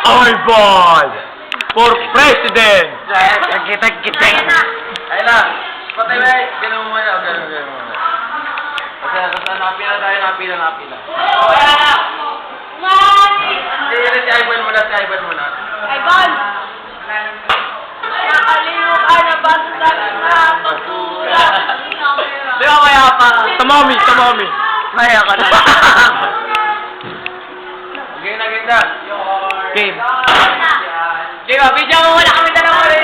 Eyeball for President! Ayun na. Patay ba? Ganun mo muna. Ganun muna. Kasi napila tayo, napila. Wala na! Hindi, si Ivan muna, Ivan! Nakalimutan ka na ba sa basura? Di ba kaya pa? Tamami! Maya ka na. Game na. Game. Game, video mo muna kami dalawa rin.